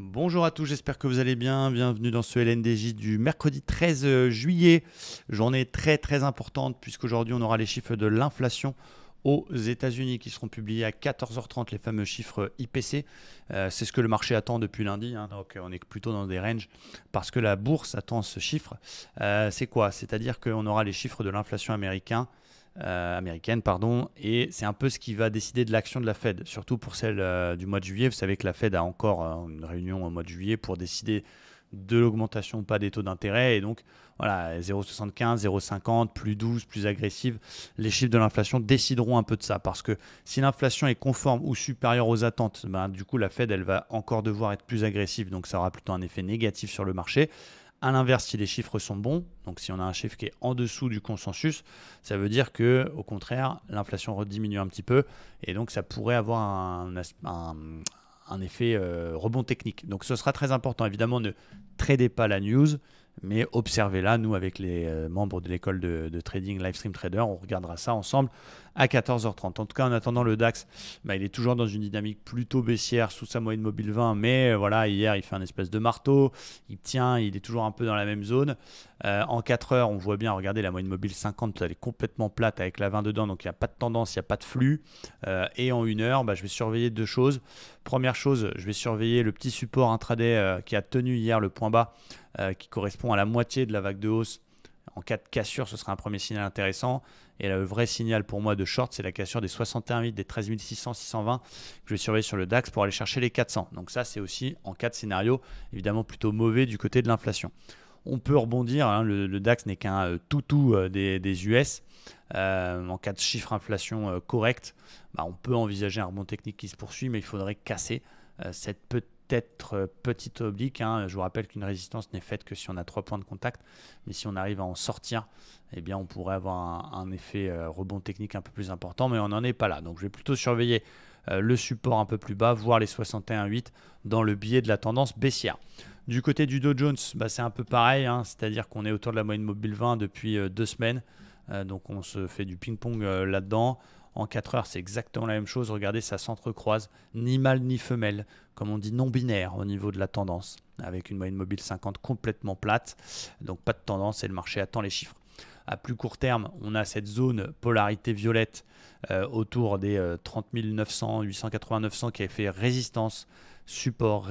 Bonjour à tous, j'espère que vous allez bien. Bienvenue dans ce LNDJ du mercredi 13 juillet. Journée très importante puisqu'aujourd'hui on aura les chiffres de l'inflation aux États-Unis qui seront publiés à 14h30, les fameux chiffres IPC. C'est ce que le marché attend depuis lundi, hein, donc on est plutôt dans des ranges parce que la bourse attend ce chiffre. C'est quoi? C'est-à-dire qu'on aura les chiffres de l'inflation américaine, pardon, et c'est un peu ce qui va décider de l'action de la Fed, surtout pour celle du mois de juillet. Vous savez que la Fed a encore une réunion au mois de juillet pour décider de l'augmentation ou pas des taux d'intérêt, et donc voilà, 0,75, 0,50, plus 12, plus agressive, les chiffres de l'inflation décideront un peu de ça, parce que si l'inflation est conforme ou supérieure aux attentes, ben, du coup la Fed elle va encore devoir être plus agressive, donc ça aura plutôt un effet négatif sur le marché. À l'inverse, si les chiffres sont bons, donc si on a un chiffre qui est en dessous du consensus, ça veut dire que, au contraire, l'inflation rediminue un petit peu et donc ça pourrait avoir un effet rebond technique. Donc ce sera très important. Évidemment, ne tradez pas la news, mais observez-la. Nous, avec les membres de l'école de trading Livestream Trader, on regardera ça ensemble à 14h30. En tout cas, en attendant, le DAX, il est toujours dans une dynamique plutôt baissière sous sa moyenne mobile 20, mais voilà, hier, il fait un espèce de marteau, il tient, il est toujours un peu dans la même zone. En 4 heures, on voit bien, regardez, la moyenne mobile 50, elle est complètement plate avec la 20 dedans, donc il n'y a pas de tendance, il n'y a pas de flux. Et en 1 heure, je vais surveiller deux choses. Première chose, je vais surveiller le petit support intraday qui a tenu hier le point bas, qui correspond à la moitié de la vague de hausse. En cas de cassure, ce sera un premier signal intéressant. Et le vrai signal pour moi de short, c'est la cassure des 61,8, des 13 600, 620 que je vais surveiller sur le DAX pour aller chercher les 400. Donc ça, c'est aussi en cas de scénario évidemment plutôt mauvais du côté de l'inflation. On peut rebondir, hein, le DAX n'est qu'un toutou des US. En cas de chiffre inflation correct, on peut envisager un rebond technique qui se poursuit, mais il faudrait casser cette petite oblique, hein. Je vous rappelle qu'une résistance n'est faite que si on a 3 points de contact, mais si on arrive à en sortir, eh bien on pourrait avoir un effet rebond technique un peu plus important, mais on n'en est pas là. Donc je vais plutôt surveiller le support un peu plus bas, voire les 61,8 dans le biais de la tendance baissière. Du côté du Dow Jones, c'est un peu pareil, hein, c'est-à-dire qu'on est autour de la moyenne mobile 20 depuis 2 semaines, donc on se fait du ping-pong là-dedans. En 4 heures, c'est exactement la même chose. Regardez, ça s'entrecroise, ni mâle ni femelle, comme on dit non binaire au niveau de la tendance, avec une moyenne mobile 50 complètement plate, donc pas de tendance et le marché attend les chiffres. À plus court terme, on a cette zone polarité violette autour des 30 900, 880, 900 qui a fait résistance, support,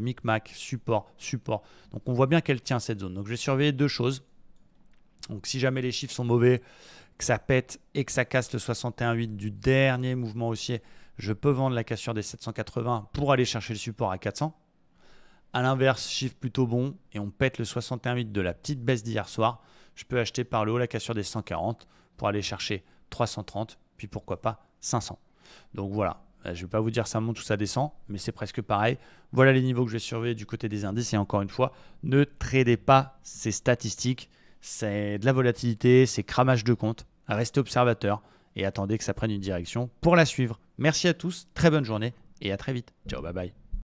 micmac, support. Donc on voit bien qu'elle tient cette zone. Donc je vais surveiller deux choses. Donc si jamais les chiffres sont mauvais, que ça pète et que ça casse le 61,8 du dernier mouvement haussier, je peux vendre la cassure des 780 pour aller chercher le support à 400. A l'inverse, chiffre plutôt bon et on pète le 61,8 de la petite baisse d'hier soir, je peux acheter par le haut la cassure des 140 pour aller chercher 330, puis pourquoi pas 500. Donc voilà, je ne vais pas vous dire ça monte ou ça descend, mais c'est presque pareil. Voilà les niveaux que je vais surveiller du côté des indices. Et encore une fois, ne tradez pas ces statistiques. C'est de la volatilité, c'est cramage de compte. Restez observateur et attendez que ça prenne une direction pour la suivre. Merci à tous, très bonne journée et à très vite. Ciao, bye bye.